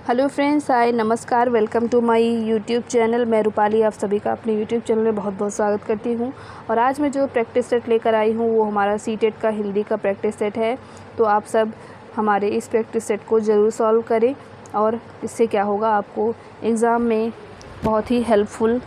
Hello friends, hi, नमस्कार, welcome to my YouTube channel. मैं रूपाली आप सभी का अपने यूट्यूब चैनल में बहुत बहुत स्वागत करती हूं। और आज मैं जो प्रैक्टिस सेट लेकर आई हूं वो हमारा सीटेट का हिंदी का प्रैक्टिस सेट है। तो आप सब हमारे इस प्रैक्टिस सेट को ज़रूर सॉल्व करें और इससे क्या होगा, आपको एग्ज़ाम में बहुत ही हेल्पफुल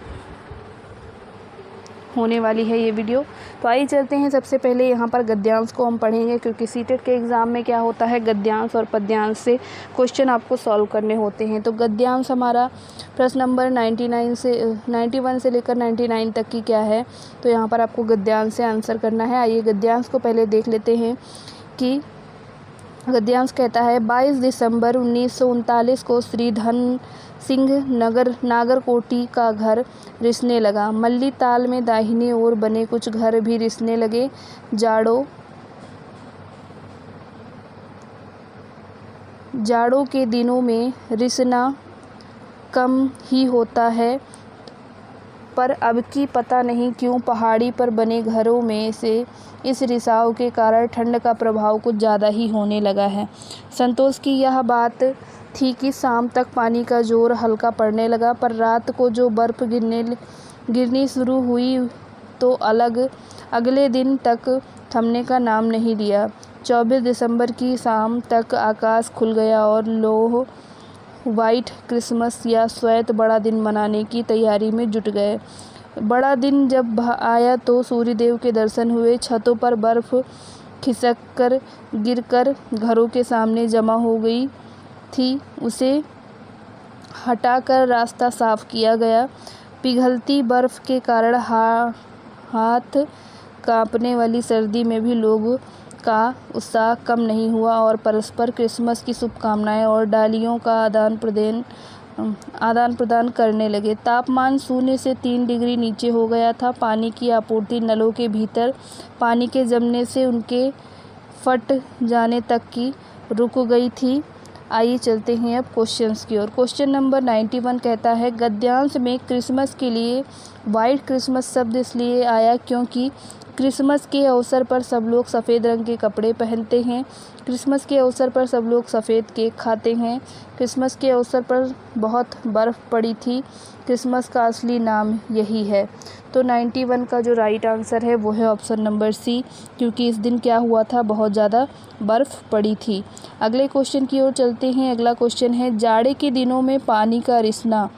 होने वाली है ये वीडियो। तो आइए चलते हैं। सबसे पहले यहाँ पर गद्यांश को हम पढ़ेंगे, क्योंकि सीटेट के एग्ज़ाम में क्या होता है, गद्यांश और पद्यांश से क्वेश्चन आपको सॉल्व करने होते हैं। तो गद्यांश हमारा प्रश्न नंबर 91 से लेकर 99 तक की क्या है, तो यहाँ पर आपको गद्यांश से आंसर करना है। आइए गद्यांश को पहले देख लेते हैं कि गद्यांश कहता है 22 दिसंबर 1939 को श्री धन सिंह नागरकोटी का घर रिसने लगा। मल्ली ताल में दाहिने ओर बने कुछ घर भी रिसने लगे। जाड़ों के दिनों में रिसना कम ही होता है, पर अब की पता नहीं क्यों पहाड़ी पर बने घरों में से इस रिसाव के कारण ठंड का प्रभाव कुछ ज़्यादा ही होने लगा है। संतोष की यह बात थी कि शाम तक पानी का जोर हल्का पड़ने लगा, पर रात को जो बर्फ़ गिरनी शुरू हुई तो अगले दिन तक थमने का नाम नहीं लिया। 24 दिसंबर की शाम तक आकाश खुल गया और लोग वाइट क्रिसमस या श्वेत बड़ा दिन मनाने की तैयारी में जुट गए। बड़ा दिन जब आया तो सूर्यदेव के दर्शन हुए। छतों पर बर्फ़ खिसक गिरकर घरों के सामने जमा हो गई थी। उसे हटाकर रास्ता साफ किया गया। पिघलती बर्फ़ के कारण हाथ कांपने वाली सर्दी में भी लोगों का उत्साह कम नहीं हुआ और परस्पर क्रिसमस की शुभकामनाएं और डालियों का आदान प्रदान करने लगे। तापमान 0 से 3 डिग्री नीचे हो गया था। पानी की आपूर्ति नलों के भीतर पानी के जमने से उनके फट जाने तक की रुक गई थी। आइए चलते हैं अब क्वेश्चंस की ओर। क्वेश्चन नंबर 91 कहता है गद्यांश में क्रिसमस के लिए वाइट क्रिसमस शब्द इसलिए आया क्योंकि क्रिसमस के अवसर पर सब लोग सफ़ेद रंग के कपड़े पहनते हैं। क्रिसमस के अवसर पर सब लोग सफ़ेद केक खाते हैं। क्रिसमस के अवसर पर बहुत बर्फ़ पड़ी थी। क्रिसमस का असली नाम यही है। तो 91 का जो राइट आंसर है वो है ऑप्शन नंबर सी, क्योंकि इस दिन क्या हुआ था, बहुत ज़्यादा बर्फ़ पड़ी थी। अगले क्वेश्चन की ओर चलते हैं। अगला क्वेश्चन है जाड़े के दिनों में पानी का रिसना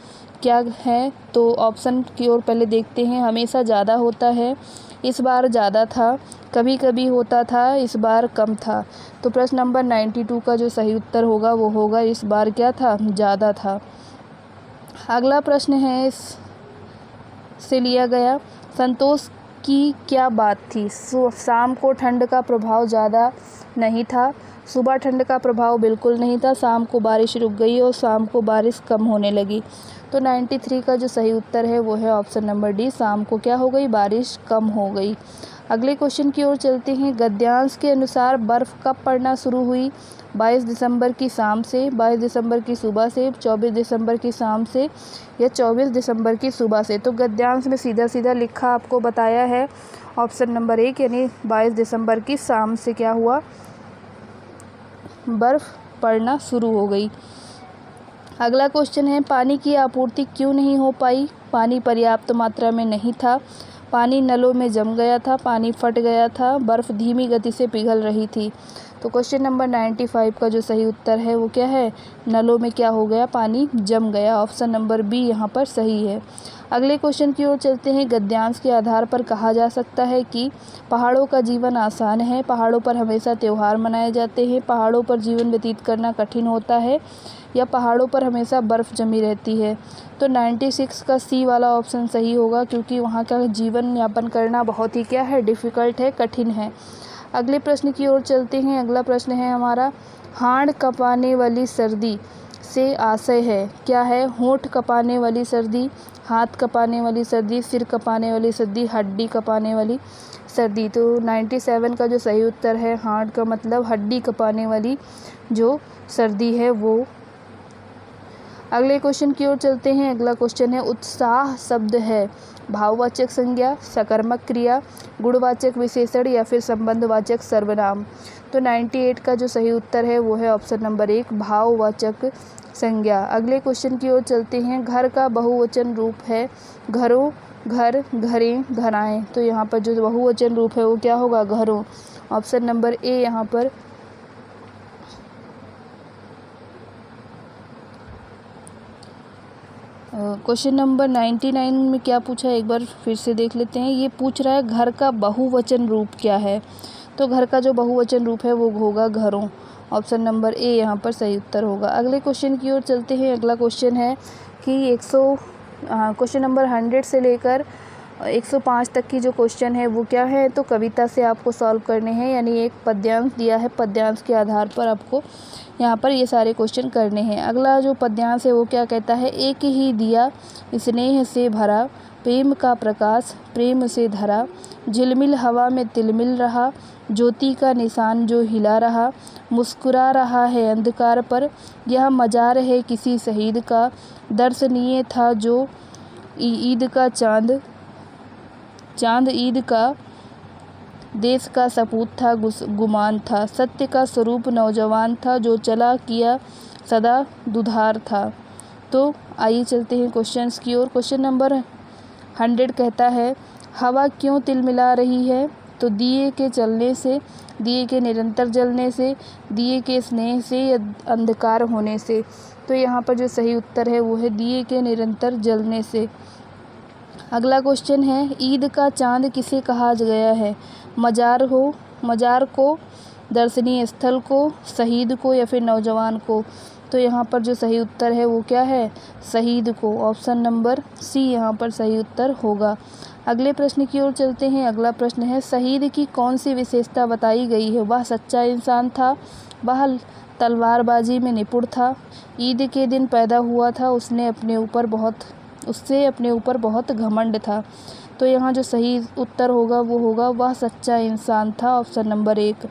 क्या है। तो ऑप्शन की ओर पहले देखते हैं। हमेशा ज़्यादा होता है, इस बार ज़्यादा था, कभी कभी होता था, इस बार कम था। तो प्रश्न नंबर 92 का जो सही उत्तर होगा वो होगा इस बार क्या था, ज़्यादा था। अगला प्रश्न है इस से लिया गया, संतोष की क्या बात थी। शाम को ठंड का प्रभाव ज़्यादा नहीं था, सुबह ठंड का प्रभाव बिल्कुल नहीं था, शाम को बारिश रुक गई और शाम को बारिश कम होने लगी। तो 93 का जो सही उत्तर है वो है ऑप्शन नंबर डी, शाम को क्या हो गई, बारिश कम हो गई। अगले क्वेश्चन की ओर चलते हैं। गद्यांश के अनुसार बर्फ़ कब पड़ना शुरू हुई। 22 दिसंबर की शाम से, 22 दिसंबर की सुबह से, 24 दिसंबर की शाम से या 24 दिसंबर की सुबह से। तो गद्यांश में सीधा सीधा लिखा आपको बताया है ऑप्शन नंबर 1, यानी 22 दिसंबर की शाम से क्या हुआ, बर्फ़ पड़ना शुरू हो गई। अगला क्वेश्चन है पानी की आपूर्ति क्यों नहीं हो पाई। पानी पर्याप्त मात्रा में नहीं था, पानी नलों में जम गया था, पानी फट गया था, बर्फ़ धीमी गति से पिघल रही थी। तो क्वेश्चन नंबर 95 का जो सही उत्तर है वो क्या है, नलों में क्या हो गया, पानी जम गया। ऑप्शन नंबर बी यहाँ पर सही है। अगले क्वेश्चन की ओर चलते हैं। गद्यांश के आधार पर कहा जा सकता है कि पहाड़ों का जीवन आसान है, पहाड़ों पर हमेशा त्यौहार मनाए जाते हैं, पहाड़ों पर जीवन व्यतीत करना कठिन होता है, या पहाड़ों पर हमेशा बर्फ़ जमी रहती है। तो 96 का सी वाला ऑप्शन सही होगा, क्योंकि वहाँ का जीवन यापन करना बहुत ही क्या है, डिफ़िकल्ट है, कठिन है। अगले प्रश्न की ओर चलते हैं। अगला प्रश्न है हमारा, हाड़ कँपाने वाली सर्दी से आशय है क्या है। होंठ कँपाने वाली सर्दी, हाथ कँपाने वाली सर्दी, सिर कँपाने वाली सर्दी, हड्डी कँपाने वाली सर्दी। तो 97 का जो सही उत्तर है, हाड़ का मतलब हड्डी कँपाने वाली जो सर्दी है वो। अगले क्वेश्चन की ओर चलते हैं। अगला क्वेश्चन है उत्साह शब्द है भाववाचक संज्ञा, सकर्मक क्रिया, गुणवाचक विशेषण या फिर संबंधवाचक सर्वनाम। तो 98 का जो सही उत्तर है वो है ऑप्शन नंबर 1, भाववाचक संज्ञा। अगले क्वेश्चन की ओर चलते हैं। घर का बहुवचन रूप है घरों, घर, घरें, घराएं। तो यहाँ पर जो बहुवचन रूप है वो क्या होगा? घरों। ऑप्शन नंबर ए यहाँ पर क्वेश्चन नंबर 99 में क्या पूछा है एक बार फिर से देख लेते हैं। ये पूछ रहा है घर का बहुवचन रूप क्या है। तो घर का जो बहुवचन रूप है वो होगा घरों। ऑप्शन नंबर ए यहाँ पर सही उत्तर होगा। अगले क्वेश्चन की ओर चलते हैं। अगला क्वेश्चन है कि क्वेश्चन नंबर 100 से लेकर 105 तक की जो क्वेश्चन है वो क्या है? तो कविता से आपको सॉल्व करने हैं, यानी एक पद्यांश दिया है, पद्यांश के आधार पर आपको यहाँ पर ये सारे क्वेश्चन करने हैं। अगला जो पद्यांश है वो क्या कहता है? एक ही दिया स्नेह से भरा, प्रेम का प्रकाश प्रेम से धरा, झिलमिल हवा में तिलमिल रहा, ज्योति का निशान जो हिला रहा, मुस्कुरा रहा है अंधकार पर, यह मजार है किसी शहीद का, दर्शनीय था जो ईद का चांद ईद का, देश का सपूत था गुमान था, सत्य का स्वरूप नौजवान था, जो चला किया सदा दुधार था। तो आइए चलते हैं क्वेश्चंस की ओर। क्वेश्चन नंबर 100 कहता है हवा क्यों तिलमिला रही है? तो दिए के चलने से, दिए के निरंतर जलने से, दिए के स्नेह से या अंधकार होने से। तो यहाँ पर जो सही उत्तर है वो है दिए के निरंतर जलने से। अगला क्वेश्चन है ईद का चांद किसे कहा गया है? मजार को, दर्शनीय स्थल को, शहीद को या फिर नौजवान को। तो यहाँ पर जो सही उत्तर है वो क्या है? शहीद को। ऑप्शन नंबर सी यहाँ पर सही उत्तर होगा। अगले प्रश्न की ओर चलते हैं। अगला प्रश्न है शहीद की कौन सी विशेषता बताई गई है? वह सच्चा इंसान था, वह तलवारबाजी में निपुण था, ईद के दिन पैदा हुआ था, उससे अपने ऊपर बहुत घमंड था। तो यहाँ जो सही उत्तर होगा वो होगा वह सच्चा इंसान था। Option number 1।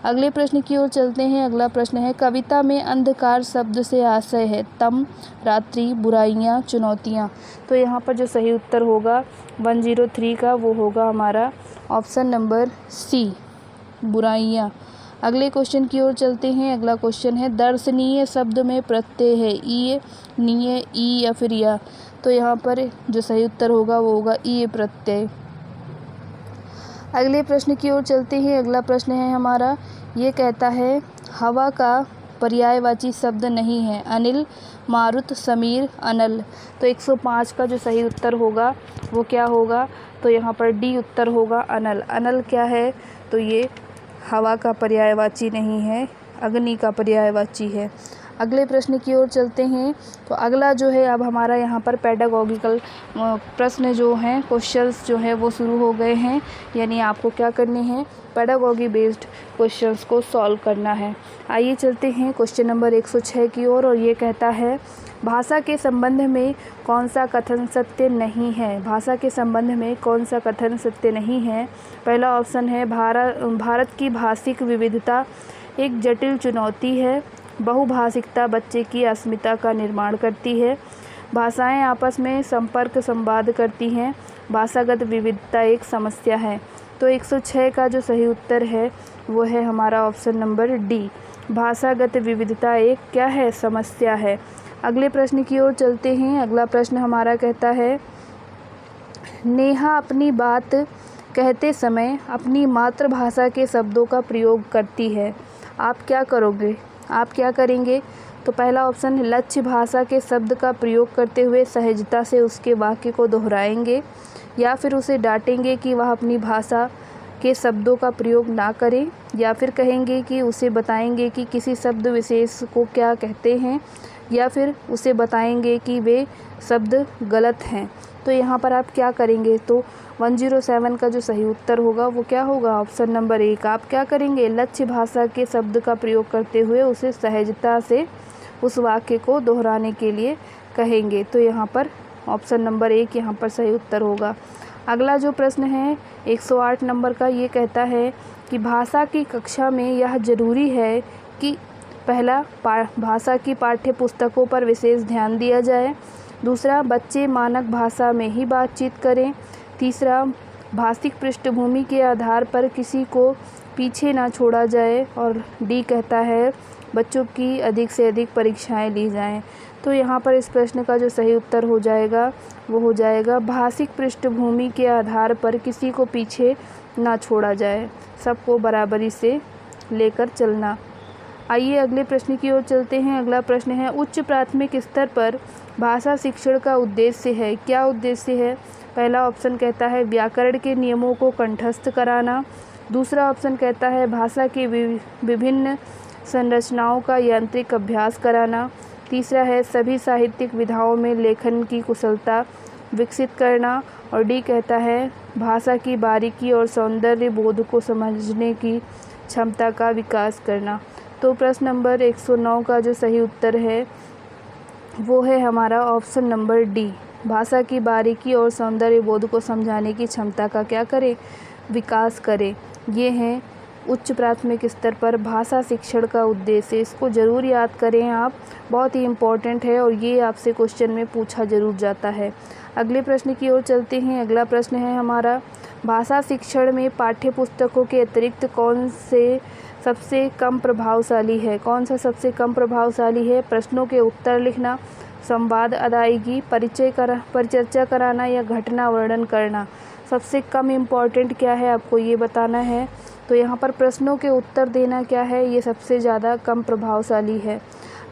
अगले प्रश्न की ओर चलते हैं। अगला प्रश्न है कविता में अंधकार शब्द से आशय है तम, रात्रि, बुराइयां, चुनौतियां। तो यहाँ पर जो सही उत्तर होगा 103 का वो होगा हमारा ऑप्शन नंबर सी, बुराइयां। अगले क्वेश्चन की ओर चलते हैं। अगला क्वेश्चन है दर्शनीय शब्द में प्रत्यय है ईय, नीय, ई या फिर या। तो यहाँ पर जो सही उत्तर होगा वो होगा ई प्रत्यय। अगले प्रश्न की ओर चलते हैं। अगला प्रश्न है हमारा, ये कहता है हवा का पर्यायवाची शब्द नहीं है अनिल, मारुत, समीर, अनल। तो 105 का जो सही उत्तर होगा वो क्या होगा? तो यहाँ पर डी उत्तर होगा अनल। अनल क्या है? तो ये हवा का पर्यायवाची नहीं है, अग्नि का पर्यायवाची है। अगले प्रश्न की ओर चलते हैं। तो अगला जो है अब हमारा यहाँ पर पेडागॉगिकल प्रश्न जो हैं, क्वेश्चंस जो है वो शुरू हो गए हैं, यानी आपको क्या करने हैं? पेडागॉगी बेस्ड क्वेश्चंस को सॉल्व करना है। आइए चलते हैं क्वेश्चन नंबर 106 की ओर और ये कहता है भाषा के संबंध में कौन सा कथन सत्य नहीं है? भाषा के संबंध में कौन सा कथन सत्य नहीं है? पहला ऑप्शन है भारत की भाषिक विविधता एक जटिल चुनौती है, बहुभाषिकता बच्चे की अस्मिता का निर्माण करती है, भाषाएं आपस में संपर्क संवाद करती हैं, भाषागत विविधता एक समस्या है। तो 106 का जो सही उत्तर है वो है हमारा ऑप्शन नंबर डी, भाषागत विविधता एक क्या है? समस्या है। अगले प्रश्न की ओर चलते हैं। अगला प्रश्न हमारा कहता है नेहा अपनी बात कहते समय अपनी मातृभाषा के शब्दों का प्रयोग करती है, आप क्या करोगे? आप क्या करेंगे? तो पहला ऑप्शन है लक्ष्य भाषा के शब्द का प्रयोग करते हुए सहजता से उसके वाक्य को दोहराएंगे, या फिर उसे डांटेंगे कि वह अपनी भाषा के शब्दों का प्रयोग ना करे, या फिर कहेंगे कि उसे बताएंगे कि किसी शब्द विशेष को क्या कहते हैं, या फिर उसे बताएंगे कि वे शब्द गलत हैं। तो यहाँ पर आप क्या करेंगे? तो 107 का जो सही उत्तर होगा वो क्या होगा? Option number 1। आप क्या करेंगे? लक्ष्य भाषा के शब्द का प्रयोग करते हुए उसे सहजता से उस वाक्य को दोहराने के लिए कहेंगे। तो यहाँ पर ऑप्शन नंबर 1 यहाँ पर सही उत्तर होगा। अगला जो प्रश्न है 108 नंबर का, ये कहता है कि भाषा की कक्षा में यह ज़रूरी है कि पहला भाषा की पाठ्य पुस्तकों पर विशेष ध्यान दिया जाए, दूसरा बच्चे मानक भाषा में ही बातचीत करें, तीसरा भाषिक पृष्ठभूमि के आधार पर किसी को पीछे ना छोड़ा जाए, और डी कहता है बच्चों की अधिक से अधिक परीक्षाएं ली जाएं। तो यहाँ पर इस प्रश्न का जो सही उत्तर हो जाएगा वो हो जाएगा भाषिक पृष्ठभूमि के आधार पर किसी को पीछे ना छोड़ा जाए, सबको बराबरी से लेकर चलना। आइए अगले प्रश्न की ओर चलते हैं। अगला प्रश्न है उच्च प्राथमिक स्तर पर भाषा शिक्षण का उद्देश्य है। क्या उद्देश्य है? पहला ऑप्शन कहता है व्याकरण के नियमों को कंठस्थ कराना। दूसरा ऑप्शन कहता है भाषा की विभिन्न संरचनाओं का यांत्रिक अभ्यास कराना। तीसरा है सभी साहित्यिक विधाओं में लेखन की कुशलता विकसित करना। और डी कहता है भाषा की बारीकी और सौंदर्य बोध को समझने की क्षमता का विकास करना। तो प्रश्न नंबर 109 का जो सही उत्तर है वो है हमारा ऑप्शन नंबर डी, भाषा की बारीकी और सौंदर्य बोध को समझाने की क्षमता का क्या करें? विकास करें। ये हैं उच्च प्राथमिक स्तर पर भाषा शिक्षण का उद्देश्य। इसको ज़रूर याद करें आप, बहुत ही इम्पोर्टेंट है और ये आपसे क्वेश्चन में पूछा ज़रूर जाता है। अगले प्रश्न की ओर चलते हैं। अगला प्रश्न है हमारा भाषा शिक्षण में पाठ्य पुस्तकों के अतिरिक्त कौन से सबसे कम प्रभावशाली है? कौन सा सबसे कम प्रभावशाली है? प्रश्नों के उत्तर लिखना, संवाद अदायगी, परिचर्चा कराना या घटना वर्णन करना। सबसे कम इम्पॉर्टेंट क्या है आपको ये बताना है। तो यहाँ पर प्रश्नों के उत्तर देना क्या है, ये सबसे ज़्यादा कम प्रभावशाली है।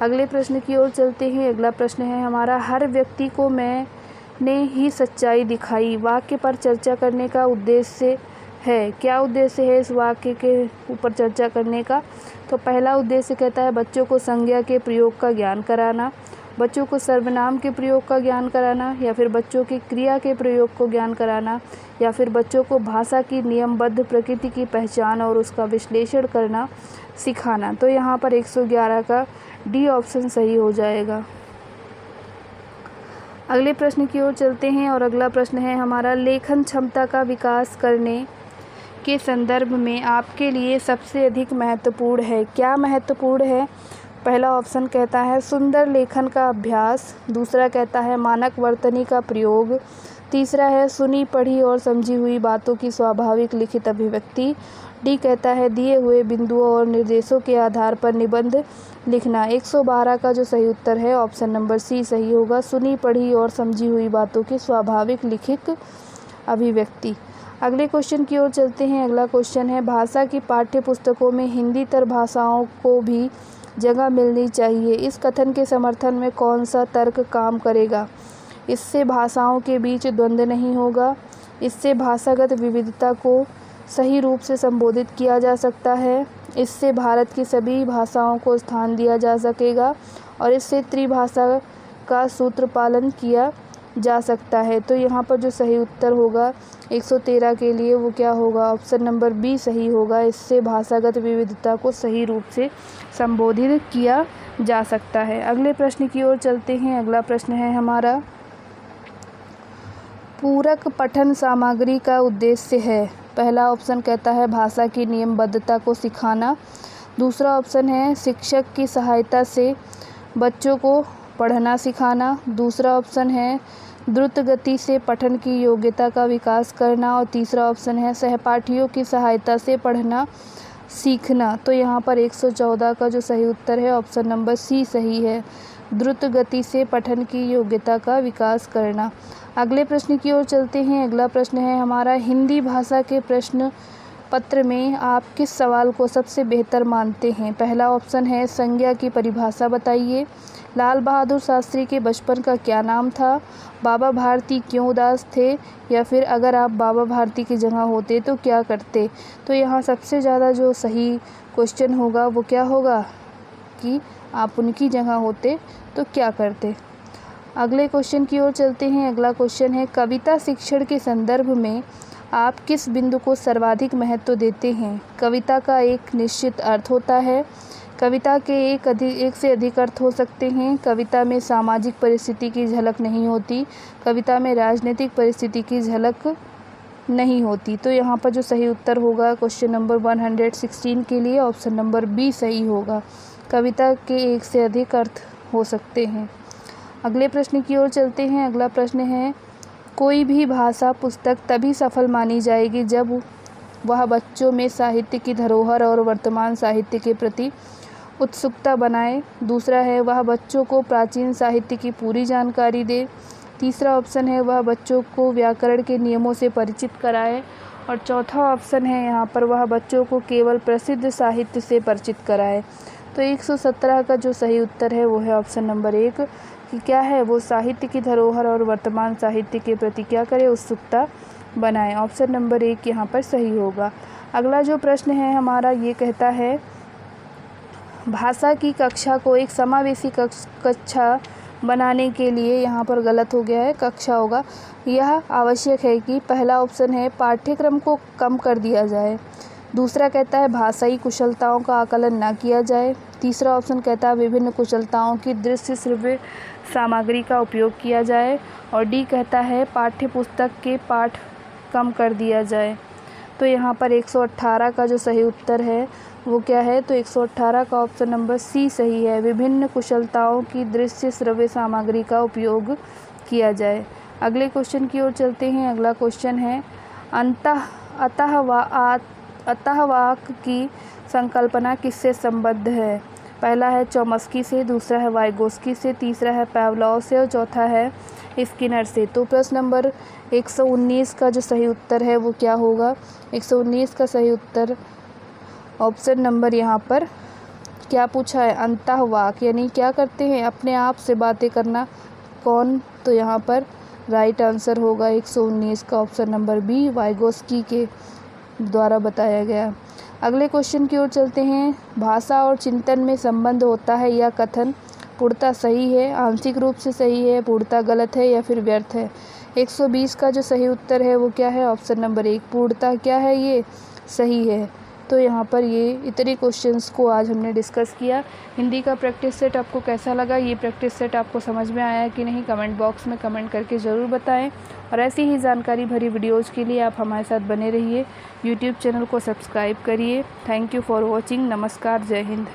अगले प्रश्न की ओर चलते हैं। अगला प्रश्न है हमारा हर व्यक्ति को मैंने ही सच्चाई दिखाई वाक्य पर चर्चा करने का उद्देश्य है। क्या उद्देश्य है इस वाक्य के ऊपर चर्चा करने का? तो पहला उद्देश्य कहता है बच्चों को संज्ञा के प्रयोग का ज्ञान कराना, बच्चों को सर्वनाम के प्रयोग का ज्ञान कराना, या फिर बच्चों की क्रिया के प्रयोग को ज्ञान कराना, या फिर बच्चों को भाषा की नियमबद्ध प्रकृति की पहचान और उसका विश्लेषण करना सिखाना। तो यहाँ पर 111 का डी ऑप्शन सही हो जाएगा। अगले प्रश्न की ओर चलते हैं और अगला प्रश्न है हमारा लेखन क्षमता का विकास करने के संदर्भ में आपके लिए सबसे अधिक महत्वपूर्ण है। क्या महत्वपूर्ण है? पहला ऑप्शन कहता है सुंदर लेखन का अभ्यास, दूसरा कहता है मानक वर्तनी का प्रयोग, तीसरा है सुनी पढ़ी और समझी हुई बातों की स्वाभाविक लिखित अभिव्यक्ति, डी कहता है दिए हुए बिंदुओं और निर्देशों के आधार पर निबंध लिखना। 112 का जो सही उत्तर है ऑप्शन नंबर सी सही होगा, सुनी पढ़ी और समझी हुई बातों की स्वाभाविक लिखित अभिव्यक्ति। अगले क्वेश्चन की ओर चलते हैं। अगला क्वेश्चन है भाषा की पाठ्य पुस्तकों में हिंदीतर भाषाओं को भी जगह मिलनी चाहिए। इस कथन के समर्थन में कौन सा तर्क काम करेगा? इससे भाषाओं के बीच द्वंद्व नहीं होगा, इससे भाषागत विविधता को सही रूप से संबोधित किया जा सकता है, इससे भारत की सभी भाषाओं को स्थान दिया जा सकेगा और इससे त्रिभाषा का सूत्र पालन किया जा सकता है। तो यहाँ पर जो सही उत्तर होगा 113 के लिए वो क्या होगा? ऑप्शन नंबर बी सही होगा, इससे भाषागत विविधता को सही रूप से संबोधित किया जा सकता है। अगले प्रश्न की ओर चलते हैं। अगला प्रश्न है हमारा पूरक पठन सामग्री का उद्देश्य है। पहला ऑप्शन कहता है भाषा की नियमबद्धता को सिखाना, दूसरा ऑप्शन है शिक्षक की सहायता से बच्चों को पढ़ना सिखाना, दूसरा ऑप्शन है द्रुत गति से पठन की योग्यता का विकास करना और तीसरा ऑप्शन है सहपाठियों की सहायता से पढ़ना सीखना। तो यहाँ पर 114 का जो सही उत्तर है ऑप्शन नंबर सी सही है, द्रुत गति से पठन की योग्यता का विकास करना। अगले प्रश्न की ओर चलते हैं। अगला प्रश्न है हमारा हिंदी भाषा के प्रश्न पत्र में आप किस सवाल को सबसे बेहतर मानते हैं? पहला ऑप्शन है संज्ञा की परिभाषा बताइए, लाल बहादुर शास्त्री के बचपन का क्या नाम था, बाबा भारती क्यों उदास थे, या फिर अगर आप बाबा भारती की जगह होते तो क्या करते। तो यहाँ सबसे ज़्यादा जो सही क्वेश्चन होगा वो क्या होगा कि आप उनकी जगह होते तो क्या करते। अगले क्वेश्चन की ओर चलते हैं। अगला क्वेश्चन है कविता शिक्षण के संदर्भ में आप किस बिंदु को सर्वाधिक महत्व देते हैं? कविता का एक निश्चित अर्थ होता है, कविता के एक से अधिक अर्थ हो सकते हैं, कविता में सामाजिक परिस्थिति की झलक नहीं होती, कविता में राजनीतिक परिस्थिति की झलक नहीं होती। तो यहाँ पर जो सही उत्तर होगा क्वेश्चन नंबर 116 के लिए ऑप्शन नंबर बी सही होगा, कविता के एक से अधिक अर्थ हो सकते हैं। अगले प्रश्न की ओर चलते हैं। अगला प्रश्न है कोई भी भाषा पुस्तक तभी सफल मानी जाएगी जब वह बच्चों में साहित्य की धरोहर और वर्तमान साहित्य के प्रति उत्सुकता बनाए। दूसरा है वह बच्चों को प्राचीन साहित्य की पूरी जानकारी दे। तीसरा ऑप्शन है वह बच्चों को व्याकरण के नियमों से परिचित कराए। और चौथा ऑप्शन है यहाँ पर वह बच्चों को केवल प्रसिद्ध साहित्य से परिचित कराए। तो 117 का जो सही उत्तर है वो है ऑप्शन नंबर 1 कि क्या है वो साहित्य की धरोहर और वर्तमान साहित्य के प्रति क्या करे, उत्सुकता बनाए। ऑप्शन नंबर 1 यहाँ पर सही होगा। अगला जो प्रश्न है हमारा ये कहता है भाषा की कक्षा को एक समावेशी कक्षा बनाने के लिए, यहाँ पर गलत हो गया है, कक्षा होगा, यह आवश्यक है कि पहला ऑप्शन है पाठ्यक्रम को कम कर दिया जाए। दूसरा कहता है भाषाई कुशलताओं का आकलन ना किया जाए। तीसरा ऑप्शन कहता है विभिन्न कुशलताओं की दृश्य श्रव्य सामग्री का उपयोग किया जाए। और डी कहता है पाठ्य पुस्तक के पाठ कम कर दिया जाए। तो यहाँ पर 118 का जो सही उत्तर है वो क्या है, तो 118 का ऑप्शन नंबर सी सही है, विभिन्न कुशलताओं की दृश्य श्रव्य सामग्री का उपयोग किया जाए। अगले क्वेश्चन की ओर चलते हैं। अगला क्वेश्चन है अतःवाक की संकल्पना किससे संबद्ध है। पहला है चॉम्स्की से, दूसरा है वाइगोस्की से, तीसरा है पावलोव से और चौथा है स्किनर से। तो प्रश्न नंबर 119 का जो सही उत्तर है वो क्या होगा, 119 का सही उत्तर ऑप्शन नंबर यहाँ पर क्या पूछा है, अंतःवाक यानी क्या करते हैं, अपने आप से बातें करना। कौन, तो यहाँ पर राइट आंसर होगा 119 का ऑप्शन नंबर बी, वाइगोस्की के द्वारा बताया गया। अगले क्वेश्चन की ओर चलते हैं। भाषा और चिंतन में संबंध होता है, यह कथन पूर्णतः सही है, आंशिक रूप से सही है, पूर्णतः गलत है या फिर व्यर्थ है। 120 का जो सही उत्तर है वो क्या है, ऑप्शन नंबर 1 पूर्णतः क्या है, ये सही है। तो यहाँ पर ये इतने क्वेश्चंस को आज हमने डिस्कस किया। हिंदी का प्रैक्टिस सेट आपको कैसा लगा, ये प्रैक्टिस सेट आपको समझ में आया कि नहीं, कमेंट बॉक्स में कमेंट करके ज़रूर बताएं। और ऐसी ही जानकारी भरी वीडियोज़ के लिए आप हमारे साथ बने रहिए। यूट्यूब चैनल को सब्सक्राइब करिए। Thank you for watching. नमस्कार, जय हिंद।